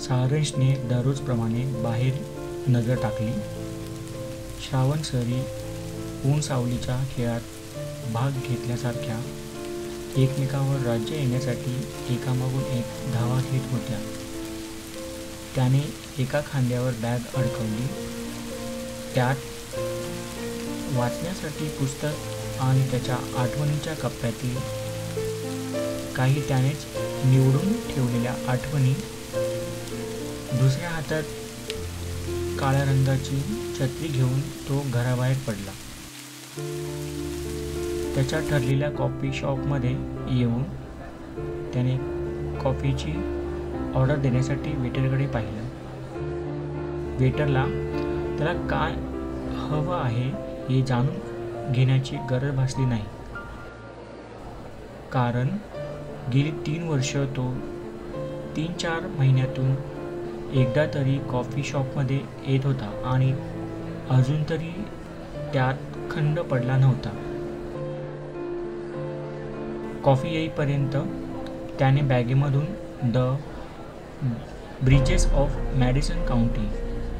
सारंशने दररोजप्रमाणे बाहेर नजर टाकली. श्रावण सरी ऊन सावलीच्या खेळात भाग घेतल्यासारख्या एकमेकावर राज्य येण्यासाठी एकामागून एक धावा घेत होत्या. त्याने एका खांद्यावर बॅग अडकवली. त्यात वाचण्यासाठी पुस्तक आणि त्याच्या आठवणीच्या कप्प्यातील काही त्यानेच निवडून ठेवलेल्या आठवणी. दुसऱ्या हातात काळ्या रंगाची छत्री घेऊन तो घराबाहेर पडला. त्याच्या ठरलेल्या कॉफी शॉपमध्ये येऊन त्याने कॉफीची ऑर्डर देण्यासाठी वेटरकडे पाहिलं. वेटरला त्याला काय हवं आहे हे जाणून घेण्याची गरज भासली नाही, कारण गेली 3 वर्ष तो 3-4 महिन्यातून एकदा तरी कॉफी शॉपमध्ये येत होता आणि अजून तरी त्यात खंड पडला नव्हता. कॉफी येईपर्यंत त्याने बॅगेमधून the Bridges of Madison County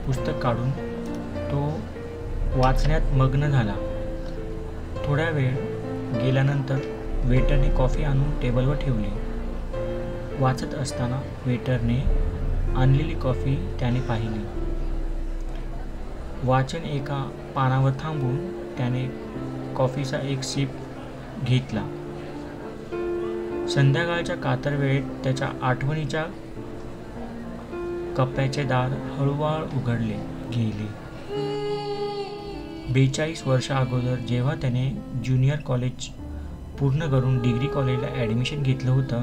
पुस्तक काढून तो वाचण्यात मग्न झाला. थोडा वेळ गेल्यानंतर वेटरने कॉफी आणून टेबलवर ठेवली. वाचत असताना वेटरने आणलेली कॉफी त्याने पाहिली. वाचन एका पानावर थांबून त्याने कॉफीचा एक सिप घेतला. संध्याकाळच्या कातर वेळेत त्याच्या आठवणीच्या कप्प्याचे दार हळूवार उघडले गेले. 42 वर्षा अगोदर जेव्हा त्याने ज्युनियर कॉलेज पूर्ण करून डिग्री कॉलेजला ॲडमिशन घेतलं होतं,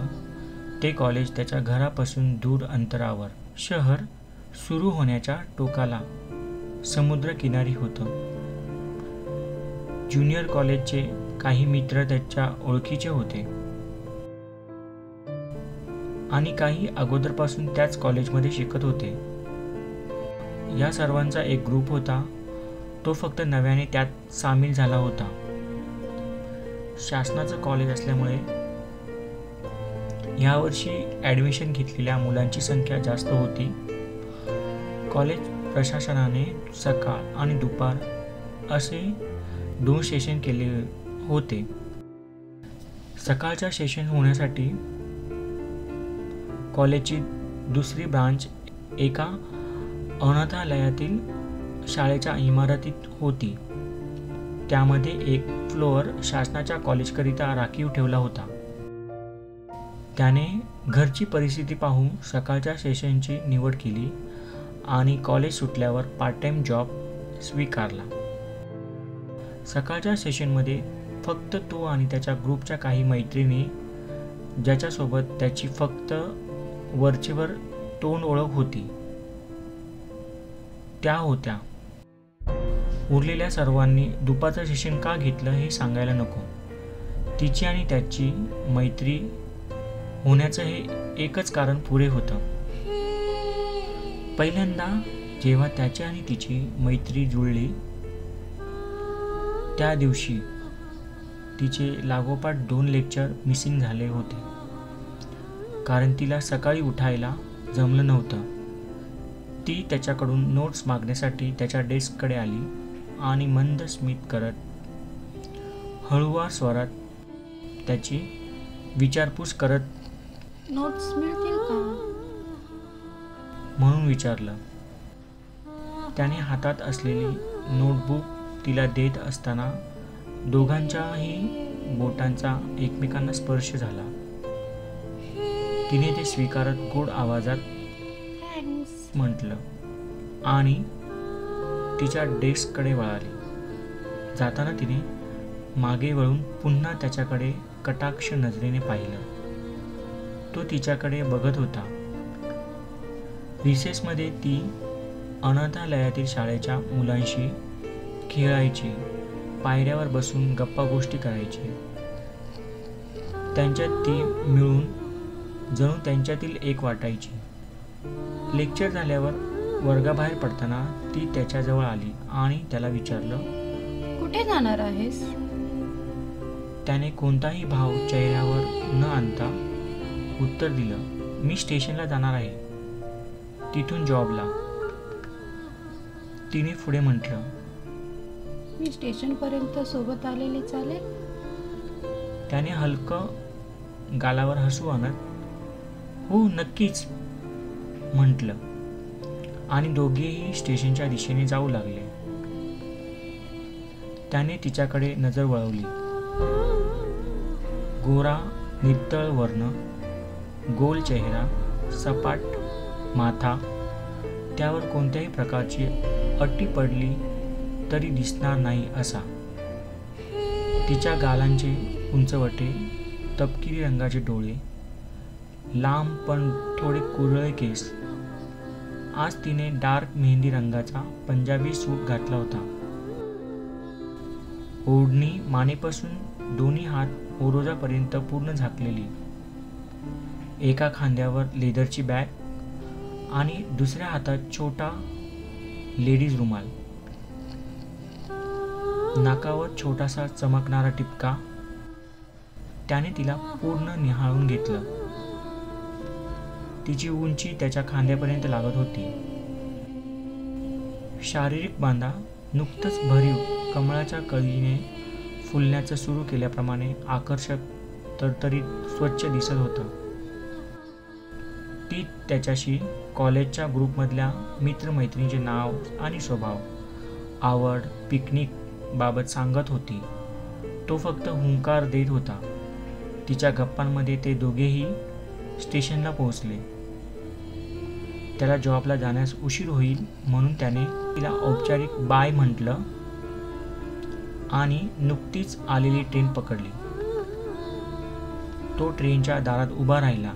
ते कॉलेज त्याच्या घरापासून दूर अंतरावर शहर सुरू होण्याच्या टोकाला समुद्रकिनारी होतं. ज्युनियर कॉलेजचे काही मित्र त्याच्या ओळखीचे होते आणि काही अगोदरपासून त्याच कॉलेजमध्ये शिकत होते. या सर्वांचा एक ग्रुप होता. तो फक्त नव्याने त्यात सामील झाला होता. शासनाचं कॉलेज असल्यामुळे यावर्षी ॲडमिशन घेतलेल्या मुलांची संख्या जास्त होती. कॉलेज प्रशासनाने सकाळ आणि दुपार असे 2 सेशन केले होते. सकाळच्या सेशन होण्यासाठी कॉलेजची दुसरी ब्रांच एका अनाथालयातील शाळेच्या इमारतीत होती. त्यामध्ये एक फ्लोअर शासनाच्या कॉलेजकरिता राखीव ठेवला होता. त्याने घरची परिस्थिती पाहून सकाळच्या सेशनची निवड केली आणि कॉलेज सुटल्यावर पार्ट टाइम जॉब स्वीकारला. सकाळच्या सेशनमध्ये फक्त तो आणि त्याच्या ग्रुपच्या काही मैत्रिणी, ज्याच्यासोबत त्याची फक्त वरचेवर तोंड ओळख होती, त्या होत्या. उरलेल्या सर्वांनी दुपारचं सेशन का घेतलं हे सांगायला नको. तिची आणि त्याची मैत्री होण्याचं हे एकच कारण पुरे होतं. पहिल्यांदा जेव्हा त्याची आणि तिची मैत्री जुळली, त्या दिवशी तिचे लागोपाठ 2 लेक्चर मिसिंग झाले होते, कारण तिला सकाळी उठायला जमलं नव्हतं. ती त्याच्याकडून नोट्स मागण्यासाठी त्याच्या डेस्ककडे आली आणि मंद स्मित करत हळुवार स्वरात त्याची विचारपूस करत, नोट्स मिळतील का म्हणून विचारलं. त्याने हातात असलेली नोटबुक तिला देत असताना दोघांच्याही बोटांचा एकमेकांना स्पर्श झाला. तिने ते स्वीकारत गोड आवाजात म्हटलं आणि तिच्या डेस्ककडे वळाली. जाताना तिने मागे वळून पुन्हा त्याच्याकडे कटाक्ष नजरेने पाहिलं. तो तिच्याकडे बघत होता. रिसेसमध्ये ती अनाथालयातील शाळेच्या मुलांशी खेळायची, पायऱ्यावर बसून गप्पा गोष्टी करायची. त्यांच्यात ती मिळून जणू त्यांच्यातील एक वाटायची. लेक्चर झाल्यावर वर्गाबाहेर पडताना ती त्याच्याजवळ आली आणि त्याला विचारलं, कुठे जाणार आहेस? त्याने कोणताही भाव चेहऱ्यावर न आणता उत्तर दिलं, मी स्टेशनला जाणार आहे. तिथून जॉबला. तिने पुढे म्हटलं, मी स्टेशनपर्यंत सोबत आलेले चालेल? त्याने हलकं गालावर हसू आणत हो नक्कीच म्हटलं आणि दोघेही स्टेशनच्या दिशेने जाऊ लागले. त्याने तिच्याकडे नजर वळवली. गोरा नितळ वर्ण, गोल चेहरा, सपाट माथा, त्यावर कोणत्याही प्रकारची अट्टी पडली तरी दिसणार नाही असा. तिच्या गालांचे उंचवटे, तपकिरी रंगाचे डोळे, लांब पण थोडे कुरळे केस. आज तिने डार्क मेहंदी रंगाचा पंजाबी सूट घातला होता. ओढणी मानेपासून दोन्ही हात ओरोजापर्यंत पूर्ण झाकलेली. एका खांद्यावर लेदरची बॅग आणि दुसऱ्या हातात छोटा लेडीज रुमाल. नाकावर छोटासा चमकणारा टिपका. त्याने तिला पूर्ण निहाळून घेतलं. तिची उंची त्याच्या खांद्यापर्यंत लागत होती. शारीरिक बांधा नुकतंच भरीव कमळाच्या कळीने फुलण्याचं सुरू केल्याप्रमाणे आकर्षक, तरतरीत, स्वच्छ दिसत होतं. ती त्याच्याशी कॉलेजच्या ग्रुपमधल्या मित्रमैत्रिणीचे नाव आणि स्वभाव, आवड, पिकनिक बाबत सांगत होती. तो फक्त हुंकार देत होता. तिच्या गप्पांमध्ये ते दोघेही स्टेशनला पोहोचले. त्याला जॉबला जाण्यास उशीर होईल म्हणून त्याने तिला औपचारिक बाय म्हटलं आणि नुकतीच आलेली ट्रेन पकडली. तो ट्रेनच्या दारात उभा राहिला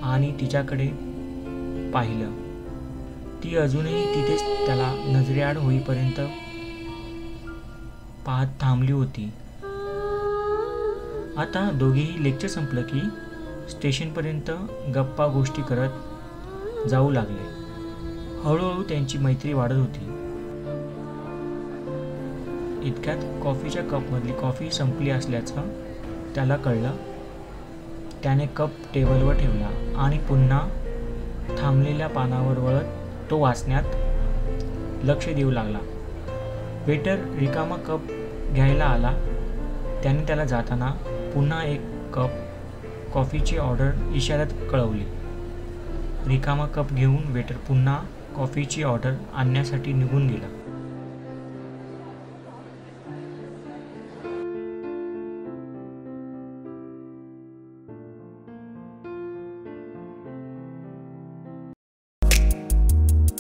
आणि तिच्याकडे पाहिलं. ती अजूनही तिथेच त्याला नजरेआड होईपर्यंत पाहत थांबली होती. आता दोघेही लेक्चर संपलं की स्टेशनपर्यंत गप्पा गोष्टी करत जाऊ लागले. हळूहळू त्यांची मैत्री वाढत होती. इतक्यात कॉफीच्या कपमधली कॉफी संपली असल्याचं त्याला कळलं. त्याने कप टेबलवर ठेवला आणि पुन्हा थांबलेल्या पानावर वळत तो वाचण्यात लक्ष देऊ लागला. वेटर रिकामा कप घ्यायला आला. त्याने त्याला जाताना पुन्हा एक कप कॉफीची ऑर्डर इशाऱ्यात कळवली. रिकामा कप घेऊन वेटर पुन्हा कॉफीची ऑर्डर आणण्यासाठी निघून गेला.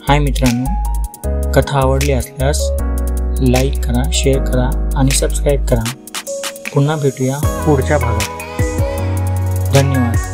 हाय मित्रांनो, कथा आवडली असल्यास लाईक करा, शेअर करा आणि सबस्क्राईब करा. पुन्हा भेटूया पुढच्या भागात. धन्यवाद.